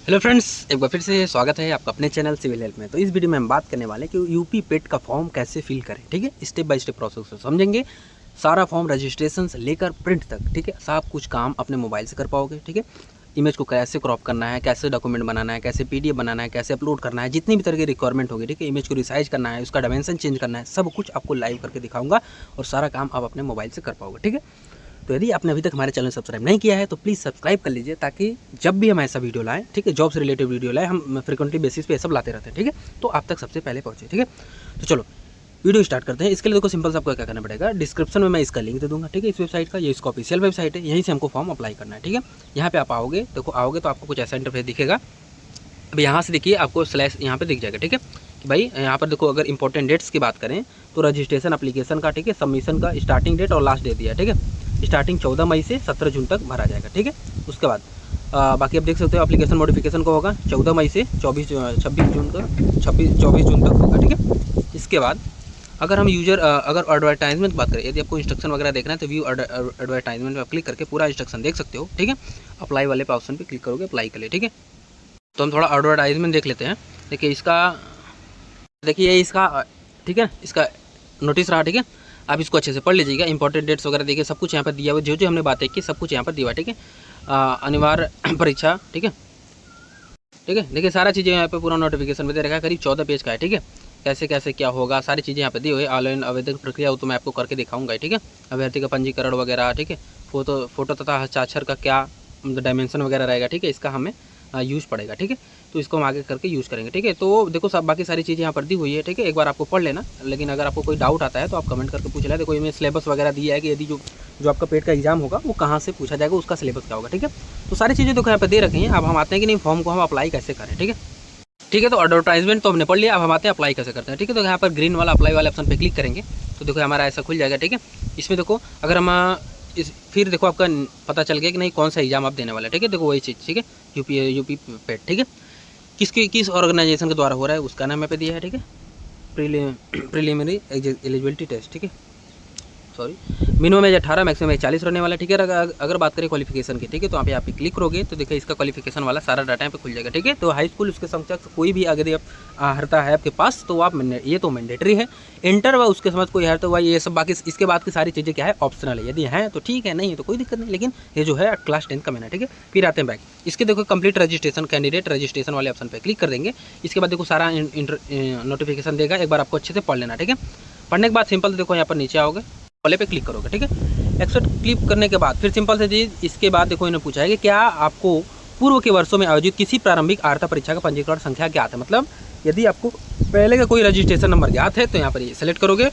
Hello friends, एक बार फिर से स्वागत है आपका अपने चैनल सिविल हेल्प में। तो इस वीडियो में हम बात करने वाले हैं कि यूपी पेट का फॉर्म कैसे फिल करें। ठीक है, स्टेप बाय स्टेप प्रोसेस को समझेंगे। सारा फॉर्म रजिस्ट्रेशन से लेकर प्रिंट तक, ठीक है, सब कुछ काम अपने मोबाइल से कर पाओगे। ठीक है, इमेज को कैसे क्रॉप करना है, कैसे डॉक्यूमेंट बनाना है, कैसे पीडीएफ बनाना है, कैसे अपलोड करना है, जितनी भी तरह की रिक्वायरमेंट होगी। ठीक है, इमेज को रिसाइज करना है, उसका डायमेंशन चेंज करना है, सब कुछ आपको लाइव करके दिखाऊंगा और सारा काम आप अपने मोबाइल से कर पाओगे। ठीक है, तो यदि आपने अभी तक हमारे चैनल सब्सक्राइब नहीं किया है तो प्लीज़ सब्सक्राइब कर लीजिए, ताकि जब भी हम ऐसा वीडियो लाएं, ठीक है, जॉब से रिलेटेड वीडियो लाएं, हम फ्रिक्वेंटली बेसिस पे ये सब लाते रहते हैं। ठीक है, तो आप तक सबसे पहले पहुंचे। ठीक है, तो चलो वीडियो स्टार्ट करते हैं। इसके लिए देखो सिंपल से आपको क्या करना पड़ेगा, डिस्क्रिप्शन में मैं इसका लिंक दे दूंगा। ठीक है, इस वेबसाइट का, ये इसका ऑफिशियल वेबसाइट है, यहीं से हमको फॉर्म अप्लाई करना है। ठीक है, यहाँ पे आप आओगे, देखो आओगे तो आपको कुछ ऐसा इंटरफेस दिखेगा। अब यहाँ से देखिए आपको स्लैश यहाँ पे दिख जाएगा। ठीक है, कि भाई यहाँ पर देखो, अगर इंपॉर्टेंट डेट्स की बात करें तो रजिस्ट्रेशन एप्लीकेशन का, ठीक है, सबमिशन का स्टार्टिंग डेट और लास्ट डेट दिया है। ठीक है, स्टार्टिंग 14 मई से 17 जून तक भरा जाएगा। ठीक है, उसके बाद बाकी आप देख सकते हो एप्लीकेशन मॉडिफिकेशन को होगा 14 मई से 24 जून तक होगा। ठीक है, इसके बाद अगर हम अगर एडवर्टाइजमेंट बात करें, यदि आपको इंस्ट्रक्शन वगैरह देखना है तो व्यू एडवर्टाइजमेंट पर क्लिक करके पूरा इंस्ट्रक्शन देख सकते हो। ठीक है, अप्लाई वाले पे ऑप्शन पे क्लिक करोगे, अप्लाई कर ले। ठीक है, तो हम थोड़ा एडवर्टाइजमेंट देख लेते हैं। देखिए इसका ठीक है, इसका नोटिस रहा। ठीक है, आप इसको अच्छे से पढ़ लीजिएगा। इंपॉर्टेंट डेट्स वगैरह देखिए, सब कुछ यहाँ पर दिया हुआ, जो हमने बातें की सब कुछ यहाँ पर दिया हुआ। ठीक है, अनिवार्य परीक्षा। ठीक है, देखिए सारा चीज़ें यहाँ पे पूरा नोटिफिकेशन में दे रखा है, करीब 14 पेज का है। ठीक है, कैसे कैसे क्या होगा सारी चीज़ें यहाँ पे दी हुई है। ऑनलाइन आवेदन प्रक्रिया हो तो मैं आपको करके दिखाऊंगा। ठीक है, अभ्यर्थी का पंजीकरण वगैरह। ठीक है, फोटो तथा हस्ताक्षर का क्या डायमेंशन वगैरह रहेगा। ठीक है, इसका हमें यूज़ पड़ेगा। ठीक है, तो इसको हम आगे करके यूज़ करेंगे। ठीक है, तो देखो सब बाकी सारी चीज़ें यहाँ पर दी हुई है। ठीक है, एक बार आपको पढ़ लेना, लेकिन अगर आपको कोई डाउट आता है तो आप कमेंट करके पूछ लेना। देखो इसमें सिलेबस वगैरह दिया है कि यदि जो आपका पेट का एग्जाम होगा वो कहाँ से पूछा जाएगा, उसका सिलेबस क्या होगा। ठीक है, तो सारी चीज़ें देखो यहाँ पर दे रखी हैं। अब हम आते हैं कि नहीं फॉर्म को हम अप्लाई कैसे करें। ठीक है, तो एडवर्टाइजमेंट तो हमने पढ़ लिया, अब हम आते हैं अप्लाई कैसे करते हैं। ठीक है, तो यहाँ पर ग्रीन वाला अप्लाई वाले ऑप्शन पे क्लिक करेंगे तो देखो हमारा ऐसा खुल जाएगा। ठीक है, इसमें देखो अगर हम फिर देखो आपका पता चल गया कि नहीं कौन सा एग्जाम आप देने वाला है। ठीक है, देखो वही चीज़। ठीक है, यूपी पेट। ठीक है, किस ऑर्गेनाइजेशन के द्वारा हो रहा है उसका नाम यहाँ पे दिया है। ठीक है, प्रीलिमिनरी एलिजिबिलिटी टेस्ट। ठीक है, sorry, minimum age 18, maximum age 40 रहने वाला। ठीक है, अगर बात करें क्वालिफिकेशन की, ठीक है, तो आप यहाँ पे क्लिक करोगे तो देखिए इसका क्वालिफिकेशन वाला सारा डाटा यहाँ पे खुल जाएगा। ठीक है, तो हाई स्कूल उसके समकक्ष कोई भी अगर हरता है आपके पास तो आप ये तो मैंडेटरी है। इंटर व उसके समझ कोई है तो भाई ये सब बाकी इसके बाद की सारी चीज़ें क्या है, ऑप्शनल है। यदि है तो ठीक है, नहीं है तो कोई दिक्कत नहीं, लेकिन ये जो है क्लास 10 का मैंने। ठीक है, फिर आते हैं बैक, इसके देखो कंप्लीट रजिस्ट्रेशन, कैंडिडेट रजिस्ट्रेशन वाले ऑप्शन पर क्लिक कर देंगे। इसके बाद देखो सारा नोटिफिकेशन देगा, एक बार आपको अच्छे से पढ़ लेना। ठीक है, पढ़ने के बाद सिंपल देखो यहाँ पर नीचे आओगे, वाले पे क्लिक करोगे। ठीक है, एक्सेप्ट क्लिक करने के बाद फिर सिंपल से चीज़ इसके बाद देखो इन्हें पूछा है कि क्या आपको पूर्व के वर्षों में आयोजित किसी प्रारंभिक आर्ता परीक्षा का पंजीकरण संख्या ज्ञात है। मतलब यदि आपको पहले का कोई रजिस्ट्रेशन नंबर ज्ञात है तो यहाँ पर ये सेलेक्ट करोगे,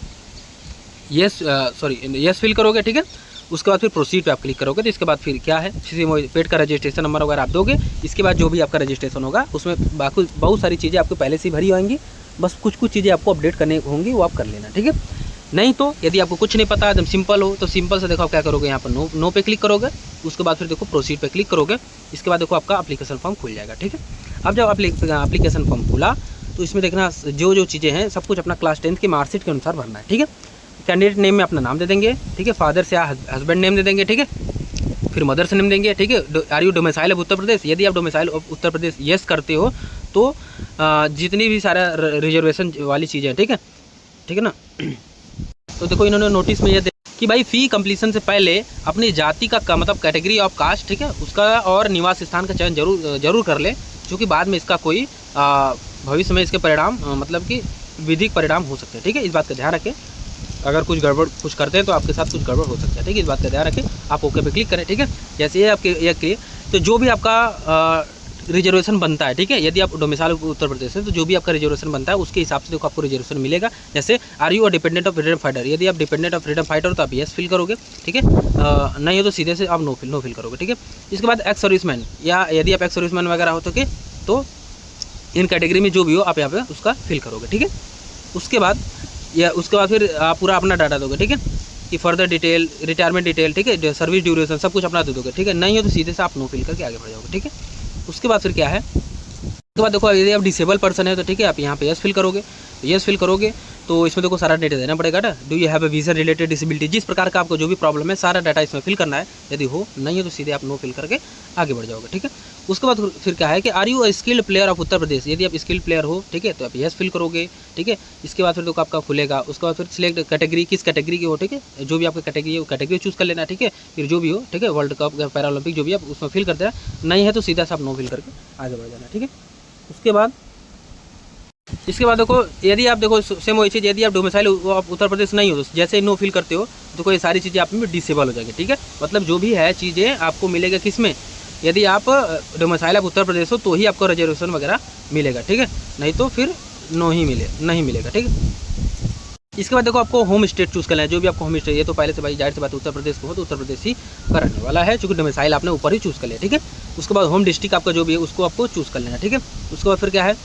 यस फिल करोगे। ठीक है, उसके बाद फिर प्रोसीड पे आप क्लिक करोगे। तो इसके बाद फिर क्या है, पेट का रजिस्ट्रेशन नंबर वगैरह आप दोगे। इसके बाद जो भी आपका रजिस्ट्रेशन होगा उसमें बाकी बहुत सारी चीज़ें आपको पहले से भरी होंगी, बस कुछ चीज़ें आपको अपडेट करने होंगी, वो आप कर लेना। ठीक है, नहीं तो यदि आपको कुछ नहीं पता, एकदम सिंपल हो तो सिंपल से देखो आप क्या करोगे, यहाँ पर नो पे क्लिक करोगे। उसके बाद फिर देखो प्रोसीड पे क्लिक करोगे। इसके बाद देखो आपका एप्लीकेशन फॉर्म खुल जाएगा। ठीक है, अब जब एप्लीकेशन फॉर्म खुला तो इसमें देखना जो चीज़ें हैं सब कुछ अपना क्लास 10 की मार्कशीट के अनुसार भरना है। ठीक है, कैंडिडेट नेम में अपना नाम दे देंगे। ठीक है, फादर से हस्बैंड नेम दे देंगे। ठीक है, फिर मदर्स नेम देंगे। ठीक है, are you domicile of Uttar Pradesh, यदि आप domicile of Uttar Pradesh yes करते हो तो जितनी भी सारा रिजर्वेशन वाली चीज़ें, ठीक है ना। तो देखो इन्होंने नोटिस में ये कि भाई फ़ी कंप्लीशन से पहले अपनी जाति का मतलब कैटेगरी ऑफ कास्ट, ठीक है, उसका और निवास स्थान का चयन जरूर कर ले, क्योंकि बाद में इसका कोई भविष्य में इसके परिणाम मतलब कि विधिक परिणाम हो सकते हैं। ठीक है, इस बात का ध्यान रखें, अगर कुछ गड़बड़ कुछ करते हैं तो आपके साथ कुछ गड़बड़ हो सकता है। ठीक है, इस बात का ध्यान रखें, आप ओके पे क्लिक करें। ठीक है, जैसे ये आपके ये क्लियर, तो जो भी आपका रिजर्वेशन बनता है, ठीक है, यदि आप डोमिसाइल उत्तर प्रदेश है तो जो भी आपका रिजर्वेशन बनता है उसके हिसाब से देखो आपको रिजर्वेशन मिलेगा। जैसे are you dependent of freedom fighter, यदि आप डिपेंडेंट ऑफ फ्रीडम फाइटर हो तो आप यस फिल करोगे। ठीक है, नहीं हो तो सीधे से आप नो फिल करोगे। ठीक है, इसके बाद एक्स सर्विसमैन, या यदि आप एक्स सर्विसमैन वगैरह हो तो इन कैटेगरी में जो भी हो आप यहाँ पे उसका फिल करोगे। ठीक है, उसके बाद फिर आप पूरा अपना डाटा दोगे। ठीक है, कि फर्दर डिटेल, रिटायरमेंट डिटेल, ठीक है, सर्विस ड्यूरेशन सब कुछ अपना दे दोगे। ठीक है, नहीं हो तो सीधे से आप नो फिल करके आगे बढ़ जाओगे। ठीक है, उसके बाद फिर क्या है, उसके बाद देखो यदि आप डिसेबल पर्सन है तो ठीक है आप यहाँ पे यस फिल करोगे। तो यस फिल करोगे तो इसमें देखो सारा डेटा देना पड़ेगा ना। Do you have a visa related disability, जिस प्रकार का आपको जो भी प्रॉब्लम है सारा डाटा इसमें फिल करना है। यदि हो नहीं है तो सीधे आप नो फिल करके आगे बढ़ जाओगे, ठीक है। उसके बाद फिर क्या है कि are you a skilled player of Uttar Pradesh, यदि आप स्किल्ड प्लेयर हो, ठीक है, तो आप यस फिल करोगे, ठीक है। इसके बाद फिर देखो आपका खुलेगा, उसके बाद फिर सिलेक्ट कैटेगरी, किस कैटेगरी की हो, ठीक है, जो भी आपका कैटेगरी है वो कैटेगरी चूज़ कर लेना, ठीक है। फिर जो भी हो, ठीक है, वर्ल्ड कप पैरा ओलंपिक जो भी आप उसमें फिल कर देना, नहीं है तो सीधा सा आप नो फिल करके आगे बढ़ जाना, ठीक है। इसके बाद देखो यदि आप देखो सेम वही चीज़, यदि आप डोमिसाइल आप उत्तर प्रदेश नहीं हो तो जैसे नो फिल करते हो तो ये सारी चीज़ें आप में डिसेबल हो जाएगी, ठीक है। मतलब जो भी है चीज़ें आपको मिलेगा किस में, यदि आप डोमिसाइल आप उत्तर प्रदेश हो तो ही आपको रिजर्वेशन वगैरह मिलेगा, ठीक है, नहीं तो फिर नहीं मिलेगा, ठीक है। इसके बाद देखो आपको होम स्टेट चूज़ करना है, जो भी आपको होम स्टेट, ये तो पहले से भाई जाहिर सी बात उत्तर प्रदेश को हो तो उत्तर प्रदेश ही करने वाला है, चूँकि डोमिसाइल आपने ऊपर ही चूज़ कर लिया, ठीक है। उसके बाद होम डिस्ट्रिक्ट आपका जो भी है उसको आपको चूज़ कर लेना, ठीक है। उसके बाद फिर क्या है,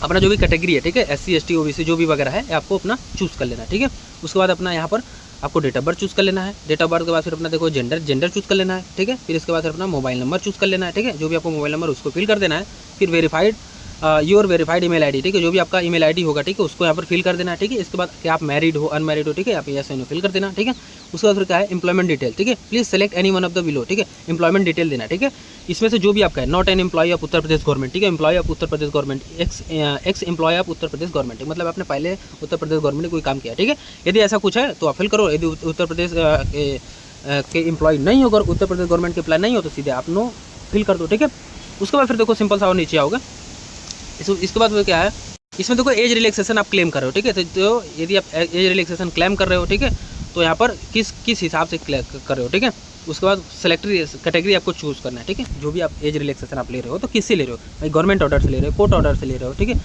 अपना जो भी कैटेगरी है, ठीक है, SC ST OBC जो भी वगैरह है आपको अपना चूज़ कर लेना है, ठीक है। उसके बाद अपना यहाँ पर आपको डेट ऑफ बर्थ चूज़ कर लेना है, डेट ऑफ बर्थ के बाद फिर अपना देखो जेंडर चूज़ कर लेना है, ठीक है। फिर इसके बाद फिर अपना मोबाइल नंबर चूज़ कर लेना है, ठीक है, जो भी आपको मोबाइल नंबर उसको फिल कर देना है। फिर verified your verified email ID, ठीक है, जो भी आपका ईमेल आईडी होगा, ठीक है, उसको यहाँ पर फिल कर देना है, ठीक है। इसके बाद क्या आप मैरिड हो अनमैरिड हो, ठीक है, आप यस नो फिल कर देना, ठीक है। उसके बाद फिर क्या है एम्प्लॉयमेंट डिटेल, ठीक है, please select any one of the below, ठीक है, एम्प्लॉयमेंट डिटेल देना, ठीक है। इसमें से जो भी आपका है, not an employ of Uttar Pradesh government, ठीक है, employ of Uttar Pradesh government, ex employ of Uttar Pradesh government, मतलब आपने पहले उत्तर प्रदेश गवर्नमेंट में कोई काम किया, ठीक है। यदि ऐसा कुछ है तो आप फिल करो, यदि उत्तर प्रदेश के एम्प्लॉय नहीं हो, अगर उत्तर प्रदेश गवर्नमेंट के एम्प्लॉय नहीं हो तो सीधे आप नो फिल कर दो, ठीक है। उसके बाद फिर देखो सिंपल सा और नीचे आओगे, इसके बाद वो क्या है, इसमें देखो एज रिलैक्सेशन आप क्लेम कर रहे हो, ठीक है, तो यदि आप एज रिलैक्सेशन क्लेम कर रहे हो, ठीक है, तो यहाँ पर किस हिसाब से कर रहे हो, ठीक है। उसके बाद सेलेक्टरी कैटेगरी आपको चूज़ करना है, ठीक है, जो भी आप एज रिलैक्सेशन आप ले रहे हो तो किससे ले रहे हो, भाई गवर्नमेंट ऑर्डर से ले रहे हो, कोर्ट ऑर्डर से ले रहे हो, ठीक है,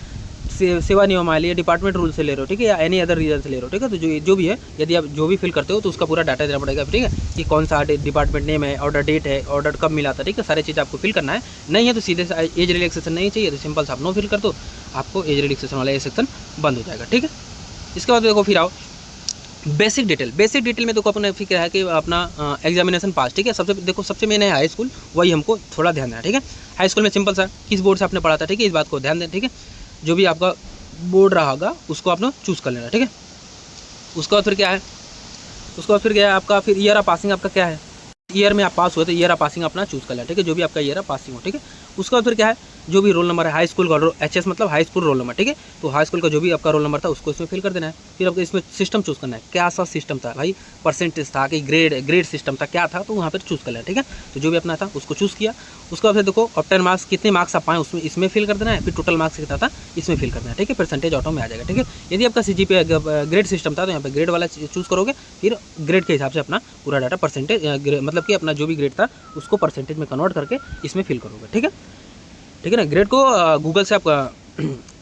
सेवा नियमावली डिपार्टमेंट रूल से ले रहे हो, ठीक है, या एनी अदर रीजन से ले रहे हो, ठीक है। तो जो भी है, यदि आप जो भी फिल करते हो तो उसका पूरा डाटा देना पड़ेगा, ठीक है, कि कौन सा डिपार्टमेंट नेम है, ऑर्डर डेट है, ऑर्डर कब मिला था, ठीक है, सारी चीज़ आपको फिल करना है। नहीं है तो सीधे से एज रिलैक्सेशन नहीं चाहिए तो सिंपल से आप नो फिल कर दो, आपको एज रिलैक्सेशन वाला ये सेक्शन बंद हो जाएगा, ठीक है। इसके बाद देखो फिर आओ बेसिक डिटेल में देखो अपने फिक्र है कि अपना एग्जामिनेशन पास, ठीक है, सबसे मेन है हाई स्कूल, वही हमको थोड़ा ध्यान देना, ठीक है। हाई स्कूल में सिंपल सा किस बोर्ड से आपने पढ़ा था, ठीक है, इस बात को ध्यान दें, ठीक है, जो भी आपका बोर्ड रहा होगा उसको आपने चूज़ कर लेना, ठीक है। उसके बाद फिर क्या है आपका फिर ईयर ऑफ पासिंग आपका क्या है, ईयर में आप पास हुए तो ईयर ऑफ पासिंग अपना चूज़ कर लेना, ठीक है, जो भी आपका ईयर ऑफ पासिंग हो, ठीक है। उसके बाद फिर क्या है, जो भी रोल नंबर है हाई स्कूल का HS मतलब हाई स्कूल रोल नंबर, ठीक है, तो हाई स्कूल का जो भी आपका रोल नंबर था उसको इसमें फिल कर देना है। फिर आपको इसमें सिस्टम चूज़ करना है, क्या सा सिस्टम था भाई, परसेंटेज था कि ग्रेड सिस्टम था, क्या था, तो वहाँ पर चूज़ कर लेना, ठीक है। तो जो भी अपना था उसको चूज़ किया। उसके बाद फिर देखो ऑप्टेन मार्क्स कितने मार्क्स आप पाएँ उसमें इसमें फिल कर देना है, फिर टोटल मार्क्स कितना था इसमें फिल करना है, ठीक है, परसेंटेज ऑटो में आ जाएगा, ठीक है। यदि आपका CGPA ग्रेड सिस्टम था तो यहाँ पर ग्रेड वाला चूज़ करोगे, फिर ग्रेड के हिसाब से अपना पूरा डाटा परसेंटेज मतलब कि अपना जो भी ग्रेड था उसको परसेंटेज में कन्वर्ट करके इसमें फिल करोगे, ठीक है ना। ग्रेड को गूगल से आप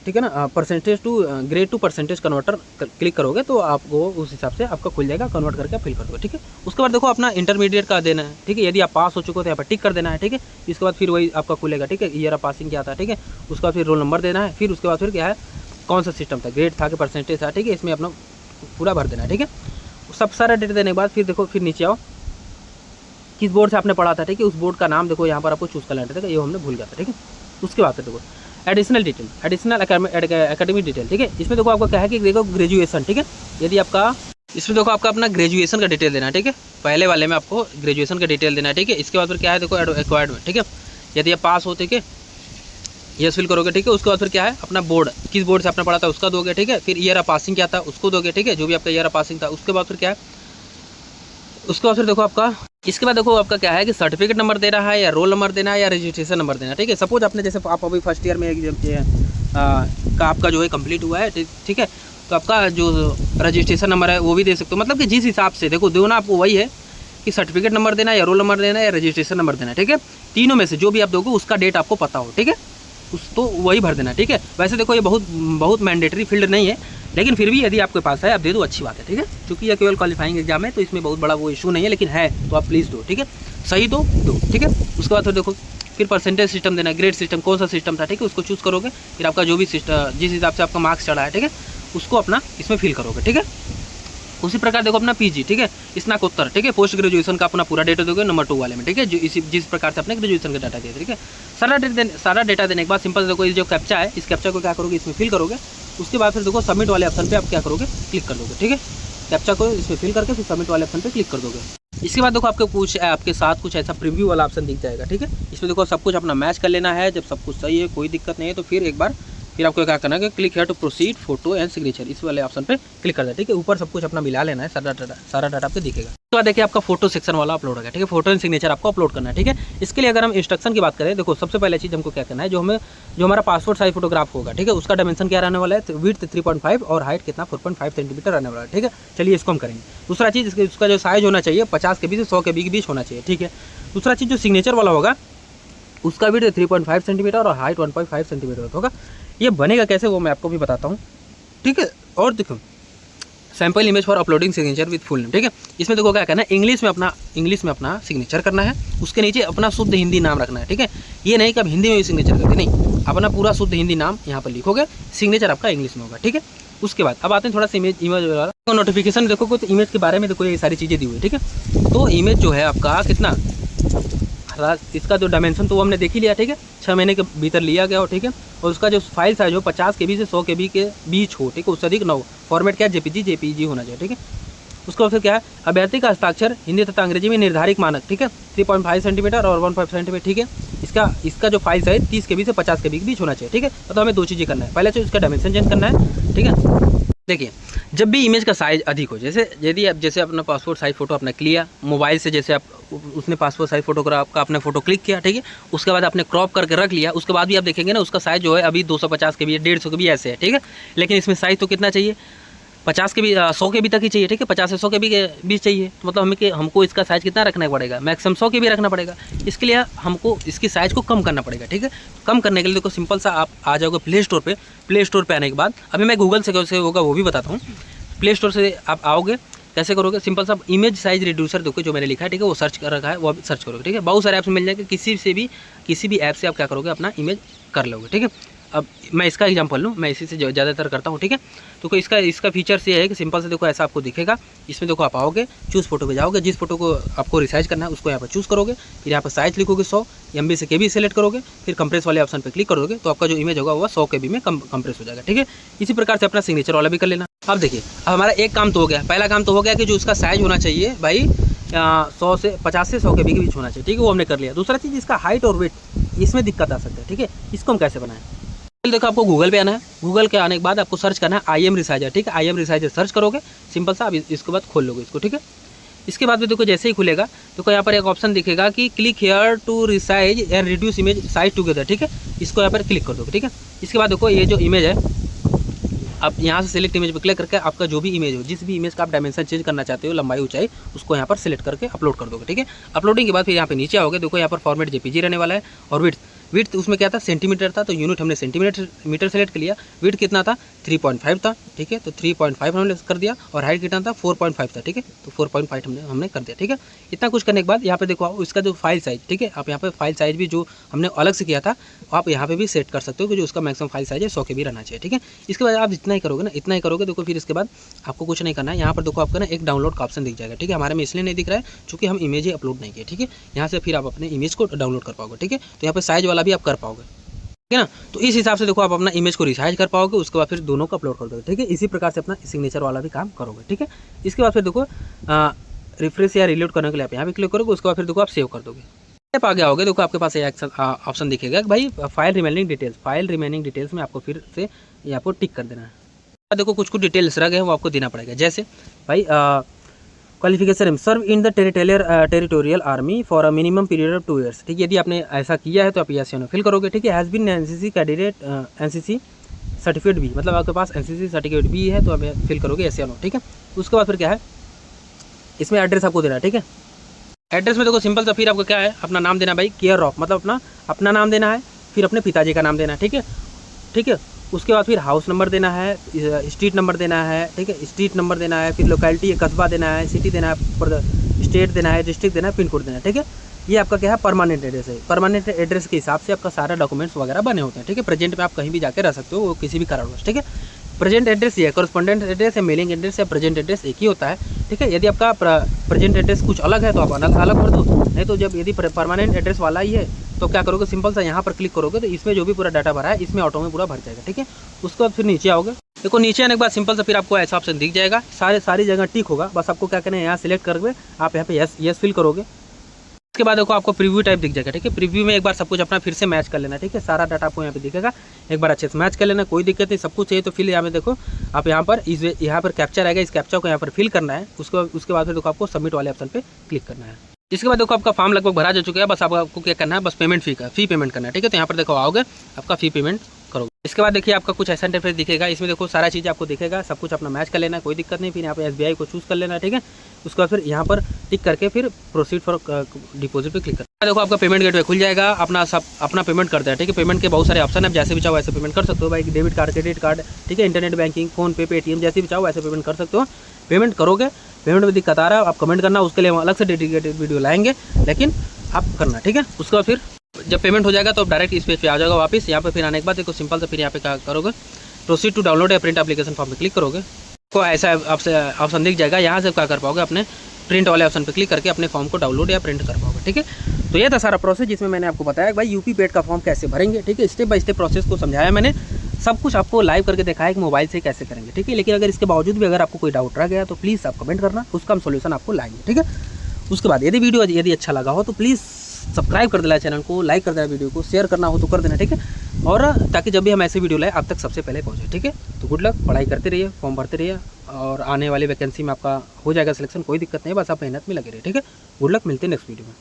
ठीक है ना percentage to grade to percentage converter click करोगे तो आपको उस हिसाब से आपका खुल जाएगा, कन्वर्ट करके आप फिल कर दोगे, ठीक है। उसके बाद देखो अपना इंटरमीडिएट का देना है, ठीक है, यदि आप पास हो चुके हो तो यहाँ पर टिक कर देना है, ठीक है। इसके बाद फिर वही आपका खुलेगा, ठीक है, ईयर ऑफ पासिंग क्या था, ठीक है। उसके बाद फिर रोल नंबर देना है, फिर उसके बाद फिर क्या है कौन सा सिस्टम था, ग्रेड था कि परसेंटेज था, ठीक है, इसमें अपना पूरा भर देना है, ठीक है। सब सारा डेटा देने के बाद फिर देखो फिर नीचे आओ, किस बोर्ड से आपने पढ़ा था, ठीक है, उस बोर्ड का नाम देखो यहाँ पर आपको चूज़ कर लेना, ठीक है, ये हमने भूल गया था, ठीक है। उसके बाद देखो एडिशनल एकेडमिक डिटेल, ठीक है, इसमें देखो आपका क्या है कि देखो ग्रेजुएशन, ठीक है, यदि आपका इसमें देखो आपका अपना ग्रेजुएशन का डिटेल देना है, ठीक है, पहले वाले में आपको ग्रेजुएशन का डिटेल देना है, ठीक है। इसके बाद फिर क्या है देखो एक्वायर्ड में, ठीक है, यदि आप पास हो, ठीक है, यस फिल करोगे, ठीक है। उसके बाद फिर क्या है अपना बोर्ड, किस बोर्ड से आपने पढ़ा था उसका दोगे, ठीक है। फिर ईयर ऑफ पासिंग क्या था उसको दोगे, ठीक है, जो भी आपका ईयर ऑफ पासिंग था। उसके बाद फिर क्या है, उसके बाद फिर देखो आपका इसके बाद देखो आपका क्या है कि सर्टिफिकेट नंबर दे रहा है या रोल नंबर देना है या रजिस्ट्रेशन नंबर देना है, ठीक है। सपोज आपने जैसे आप अभी फर्स्ट ईयर में का आपका जो है कंप्लीट हुआ है, ठीक है, तो आपका जो रजिस्ट्रेशन नंबर है वो भी दे सकते हो, मतलब कि जिस हिसाब से देखो देना आपको वही है कि सर्टिफिकेट नंबर देना है या रोल नंबर देना है या रजिस्ट्रेशन नंबर देना है, ठीक है। तीनों में से जो भी आप दोगे उसका डेट आपको पता हो, ठीक है, उस तो वही भर देना, ठीक है। वैसे देखो ये बहुत मैंडेटरी फील्ड नहीं है, लेकिन फिर भी यदि आपके पास है आप दे दो, अच्छी बात है, ठीक है, क्योंकि ये केवल क्वालिफाइंग एग्जाम है तो इसमें बहुत बड़ा वो इशू नहीं है, लेकिन है तो आप प्लीज़ दो, ठीक है, सही दो, ठीक है। उसके बाद फिर देखो फिर परसेंटेज सिस्टम देना है, ग्रेड सिस्टम कौन सा सिस्टम था, ठीक है, उसको चूज़ करोगे। फिर आपका जो भी सिस्टम जिस हिसाब से आपका मार्क्स चढ़ा है, ठीक है, उसको अपना इसमें फिल करोगे, ठीक है। उसी प्रकार देखो अपना PG, ठीक है, स्नातकोत्तर, ठीक है, पोस्ट ग्रेजुएशन का अपना पूरा डेटा दोगे नंबर 2 वाले में, ठीक है, जिस प्रकार से अपने ग्रेजुएशन का डाटा दिया, ठीक है। सारा डेटा देने के बाद सिंपल देखो ये जो कैप्चा है इस कैप्चा को क्या करोगे इसमें फिल करोगे। उसके बाद फिर देखो सबमिट वाले ऑप्शन पे आप क्या करोगे, क्लिक कर दोगे। ठीक है, कैप्चा को इसमें फिल करके फिर सबमिट वाले ऑप्शन पे क्लिक कर दोगे। इसके बाद देखो आपके साथ कुछ ऐसा प्रीव्यू वाला ऑप्शन दिख जाएगा। ठीक है, इसमें देखो सब कुछ अपना मैच कर लेना है। जब सब कुछ सही है, कोई दिक्कत नहीं है, तो फिर आपको क्या करना है कि click here to proceed photo and signature, इस वाले ऑप्शन पे क्लिक कर दें। ठीक है, ऊपर सब कुछ अपना मिला लेना है, सारा डाटा आपको दिखेगा। उसके बाद देखिए आपका फोटो सेक्शन वाला अपलोड हो गया। ठीक है, फोटो एंड सिग्नेचर आपको अपलोड करना है। ठीक है, इसके लिए अगर हम इंस्ट्रक्शन की बात करें, देखो सबसे पहले चीज़ हमको क्या करना है, जो हमारा पासपोर्ट साइज फोटोग्राफ होगा। ठीक है, उसका डायमेंशन क्या रहने वाला है, विड्थ 3.5 और हाइट कितना 4.5 सेंटीमीटर रहने वाला है। ठीक है, चलिए इसको हम करेंगे। दूसरा चीज़ उसका जो साइज होना चाहिए 50 के बीच से 100 के बीच होना चाहिए। ठीक है, दूसरा चीज़ जो सिग्नेचर वाला होगा उसका विड्थ 3.5 सेंटीमीटर और हाइट 1.5 सेंटीमीटर होगा। ये बनेगा कैसे वो मैं आपको भी बताता हूँ। ठीक है, और देखो sample image for uploading signature with full name. ठीक है, इसमें देखो क्या करना है, इंग्लिश में अपना सिग्नेचर करना है, उसके नीचे अपना शुद्ध हिंदी नाम रखना है। ठीक है, ये नहीं कि आप हिंदी में भी सिग्नेचर करते, नहीं, अपना पूरा शुद्ध हिंदी नाम यहाँ पर लिखोगे, सिग्नेचर आपका इंग्लिश में होगा। ठीक है, उसके बाद अब आते हैं थोड़ा सा इमेज वाला तो नोटिफिकेशन देखो, तो इमेज के बारे में देखो ये सारी चीज़ें दी हुई है। ठीक है, तो इमेज जो है आपका कितना, इसका जो डायमेंशन तो वो हमने देख ही लिया। ठीक है, 6 महीने के भीतर लिया गया हो। ठीक है, और उसका जो फाइल साइज हो 50 KB से 100 KB के बीच हो। ठीक है, उससे अधिक ना हो। फॉर्मेट क्या है, JPG होना चाहिए। ठीक है, उसका फिर क्या है, अभ्यर्थी का हस्ताक्षर हिंदी तथा अंग्रेजी में निर्धारित मानक। ठीक है, 3.5 सेंटीमीटर और 1.5 सेंटीमीटर। ठीक है, इसका जो फाइल साइज 30 KB से 50 KB के बीच होना चाहिए। ठीक है, तो हमें 2 चीज़ें करना है। पहले तो इसका डायमेंशन चेंज करना है। ठीक है, देखिए जब भी इमेज का साइज अधिक हो, जैसे अपना पासपोर्ट साइज फोटो अपना लिया मोबाइल से, जैसे आप उसने पासपोर्ट साइज फोटोग्राफ का अपने फोटो क्लिक किया। ठीक है, उसके बाद आपने क्रॉप करके रख लिया, उसके बाद भी आप देखेंगे ना उसका साइज जो है अभी 250 KB 150 KB ऐसे है। ठीक है, लेकिन इसमें साइज तो कितना चाहिए, 50 KB 100 KB तक ही चाहिए। ठीक है, 50 से 100 KB के बीच चाहिए, तो मतलब हमको इसका साइज़ कितना रखना पड़ेगा, मैक्सिमम 100 KB रखना पड़ेगा। इसके लिए हमको इसकी साइज़ को कम करना पड़ेगा। ठीक है, कम करने के लिए देखो सिंपल सा आप आ जाओगे प्ले स्टोर पे आने के बाद, अभी मैं गूगल से कैसे होगा वो भी बताता हूँ। प्ले स्टोर से आप आओगे, कैसे करोगे, सिंपल सा इमेज साइज रिड्यूसर देखो जो मैंने लिखा है। ठीक है, वो सर्च कर रखा है, वो सर्च करोगे। ठीक है, बहुत सारे ऐप्स मिल जाएंगे, किसी भी ऐप से आप क्या करोगे, अपना इमेज कर लोगे। ठीक है, अब मैं इसका एग्जांपल लूँ, मैं इसी से ज़्यादातर करता हूँ। ठीक है, तो इसका फीचर्स ये है कि सिंपल से देखो ऐसा आपको दिखेगा। इसमें देखो आप आओगे, चूज़ फोटो पे जाओगे, जिस फोटो को आपको रिसाइज करना है उसको यहाँ पर चूज़ करोगे, फिर यहाँ पर साइज लिखोगे 100 MB से KB सेलेक्ट करोगे, फिर कंप्रेस वाले ऑप्शन पर क्लिक करोगे, तो आपका जो इमेज होगा वो 100 KB में कंप्रेस हो जाएगा। ठीक है, इसी प्रकार से अपना सिग्नेचर वाला भी कर लेना। अब देखिए, अब हमारा एक काम तो हो गया, पहला काम तो हो गया कि जो उसका साइज होना चाहिए भाई 50 से 100 KB के बीच होना चाहिए। ठीक है, वो हमने कर लिया। दूसरा चीज़ इसका हाइट और वेट, इसमें दिक्कत आ सकता है। ठीक है, इसको हम कैसे बनाएं, देखो आपको गूगल पे आना है। गूगल के आने के बाद आपको सर्च करना है IM रिसाइजर। ठीक है, IM रिसाइजर सर्च करोगे, सिंपल सा आप इसके बाद खोल लोगे इसको। ठीक है, इसके बाद में देखो जैसे ही खुलेगा देखो यहाँ पर एक ऑप्शन दिखेगा कि click here to resize and reduce image size together. ठीक है, इसको यहाँ पर क्लिक कर दोगे। ठीक है, इसके बाद देखो ये जो इमेज है, आप यहाँ से सिलेक्ट इमेज पर क्लिक करके आपका जो भी इमेज हो, जिस भी इमेज का आप डायमेंशन चेंज करना चाहते हो, लंबाई ऊंचाई, उसको यहाँ पर सिलेक्ट करके अपलोड कर दोगे। ठीक है, अपलोडिंग के बाद फिर यहाँ पे नीचे आओगे, देखो यहाँ पर फॉर्मेट JPG रहने वाला है। और विड्थ उसमें क्या था, सेंटीमीटर था, तो यूनिट हमने सेंटीमीटर सेलेक्ट कर लिया। विड्थ कितना था, 3.5 था। ठीक है, तो 3.5 हमने कर दिया, और हाइट कितना था, 4.5 था। ठीक है, तो 4.5 हमने कर दिया। ठीक है, इतना कुछ करने के बाद यहाँ पे देखो इसका जो फाइल साइज, ठीक है, आप यहाँ पे फाइल साइज भी जो हमने अलग से किया था आप यहाँ पे भी सेट कर सकते हो कि जो उसका मैक्सिमम फाइल साइज है 100 KB रहना चाहिए। ठीक है, इसके बाद आप इतना ही करोगे देखो, फिर इसके बाद आपको कुछ नहीं करना है। यहाँ पर देखो आपका ना एक डाउनलोड का ऑप्शन दिख जाएगा। ठीक है, हमारे में इसलिए नहीं दिख रहा है क्योंकि हम इमेज ही अपलोड नहीं किए। ठीक है, यहाँ से फिर आप अपने इमेज को डाउनलोड कर पाओगे। ठीक है, तो यहाँ पर साइज वाला भी आप कर पाओगे। ठीक है ना, तो इस हिसाब से देखो आप अपना इमेज को रिसाइज कर पाओगे, उसके बाद फिर दोनों को अपलोड कर दोगे। ठीक है, इसी प्रकार से अपना सिग्नेचर वाला भी काम करोगे। ठीक है, इसके बाद फिर देखो रिफ्रेश या रिलोड करने के लिए आप यहाँ पे क्लिक करोगे, उसके बाद फिर देखो आप सेव कर दोगे। आप आगे आओगे, देखो आपके पास एक ऑप्शन दिखेगा कि भाई फाइल रिमेनिंग डिटेल्स में आपको फिर से यहाँ पर टिक कर देना है। देखो कुछ डिटेल्स रह गए हैं वो आपको देना पड़ेगा, जैसे भाई qualification serve in the territorial army for a minimum period of 2 years। ठीक है, यदि आपने ऐसा किया है तो आप यस या नो फिल करोगे। ठीक है, has been NCC cadet NCC certificate भी, मतलब आपके पास NCC सर्टिफिकेट भी है तो आप फिल करोगे यस या नो। ठीक है, उसके बाद फिर क्या है, इसमें एड्रेस आपको देना है। ठीक है, एड्रेस में देखो सिंपल सा फिर आपको क्या है, अपना नाम देना भाई, केयर ऑफ, मतलब अपना नाम देना है, फिर अपने पिताजी का नाम देना है। ठीक है, उसके बाद फिर हाउस नंबर देना है, स्ट्रीट नंबर देना है। ठीक है, स्ट्रीट नंबर देना है, फिर लोकेलिटी कस्बा देना है, सिटी देना है, स्टेट देना है, डिस्ट्रिक्ट देना है, पिन कोड देना है। ठीक है, ये आपका क्या है, परमानेंट एड्रेस है। परमानेंट एड्रेस के हिसाब से आपका सारा डॉक्यूमेंट्स वगैरह बने होते हैं। ठीक है, प्रेजेंट में आप कहीं भी जाकर रह सकते हो, वो किसी भी कारणवश। ठीक है, प्रेजेंट एड्रेस ये कॉरेस्पॉन्डेंट एड्रेस या मेलिंग एड्रेस या प्रेजेंट एड्रेस एक ही होता है। ठीक है, यदि आपका प्रेजेंट एड्रेस कुछ अलग है तो आप अलग कर दो, नहीं तो जब यदि परमानेंट एड्रेस वाला ही है तो क्या करोगे, सिंपल सा यहाँ पर क्लिक करोगे तो इसमें जो भी पूरा डाटा भरा है इसमें ऑटो में पूरा भर जाएगा। ठीक है, उसके बाद फिर नीचे आओगे, देखो नीचे आने के बाद सिंपल सा फिर आपको ऐसा ऑप्शन दिख जाएगा, सारी जगह टिक होगा। बस आपको क्या करना है, यहाँ सिलेक्ट करके आप यहाँ पे यस फिल करोगे। इसके बाद देखो आपको प्रीव्यू टाइप दिख जाएगा, ठीक है। प्रीव्यू में एक बार सब कुछ अपना फिर से मैच कर लेना, ठीक है। सारा डाटा आपको यहाँ पे दिखेगा, एक बार अच्छे से मैच कर लेना, कोई दिक्कत नहीं। सब कुछ चाहिए तो फिर यहाँ पे देखो आप यहाँ पर कैप्चर आएगा, इस कैप्चर को यहाँ पर फिल करना है। उसके बाद फिर देखो आपको सबमिट वाले ऑप्शन पे क्लिक करना है। इसके बाद देखो आपका फॉर्म लगभग भरा जा चुका है, बस आपको क्या करना है, बस पेमेंट फी पेमेंट करना है, ठीक है। तो यहाँ पर देखो आओगे, आपका फी पेमेंट करोगे। इसके बाद देखिए आपका कुछ ऐसा इंटरफेस दिखेगा, इसमें देखो सारा चीज़ आपको दिखेगा, सब कुछ अपना मैच कर लेना, कोई दिक्कत नहीं। फिर यहाँ पे SBI को चूज़ कर लेना, ठीक है। उसके बाद फिर यहाँ पर टिक करके फिर प्रोसीड फॉर डिपॉजिट पे क्लिक करना। देखो आपका पेमेंट गेटवे खुल जाएगा, अपना पेमेंट करते हैं, ठीक है। पेमेंट के बहुत सारे ऑप्शन है, जैसे भी चाहो वैसे पेमेंट कर सकते हो भाई, डेबिट कार्ड, क्रेडिट कार्ड, ठीक है, इंटरनेट बैंकिंग, फोन पे, पेटीएम, जैसे भी चाहो वैसे पेमेंट कर सकते हो। पेमेंट करोगे, पेमेंट में दिक्कत आ रहा है आप कमेंट करना, उसके लिए हम अलग से डेडिकेटेड वीडियो लाएंगे, लेकिन आप करना, ठीक है। उसके बाद फिर जब पेमेंट हो जाएगा तो डायरेक्ट इस पेज पे आ जाएगा वापस। यहाँ पे फिर आने के बाद देखो सिंपल से फिर यहाँ पे क्या करोगे, प्रोसीड टू डाउनलोड या प्रिंट एप्लीकेशन फॉर्म पे क्लिक करोगे, तो ऐसा आपसे ऑप्शन दिख जाएगा। यहाँ से क्या कर पाओगे, अपने प्रिंट वाले ऑप्शन पे क्लिक करके अपने फॉर्म को डाउनलोड या प्रिंट कर पाओगे, ठीक है। तो ये था सारा प्रोसेस, जिसमें मैंने आपको बताया भाई यूपी पेड का फॉर्म कैसे भरेंगे, ठीक है। स्टेप बाय स्टेप प्रोसेस को समझाया मैंने, सब कुछ आपको लाइव करके दिखाया कि मोबाइल से कैसे करेंगे, ठीक है। लेकिन अगर इसके बावजूद भी अगर आपको कोई डाउट रह गया तो प्लीज़ आप कमेंट करना, उसका हम सोल्यूशन आपको लाएंगे, ठीक है। उसके बाद यदि वीडियो यदि अच्छा लगा हो तो प्लीज़ सब्सक्राइब कर देना चैनल को, लाइक कर देना वीडियो को, शेयर करना हो तो कर देना, ठीक है। और ताकि जब भी हम ऐसे वीडियो लाए आप तक सबसे पहले पहुँचे, ठीक है। तो गुड लक, पढ़ाई करते रहिए, फॉर्म भरते रहिए और आने वाली वैकेंसी में आपका हो जाएगा सिलेक्शन, कोई दिक्कत नहीं, बस आप मेहनत में लगे रहिए, ठीक है। गुड लक, मिलते हैं नेक्स्ट वीडियो में।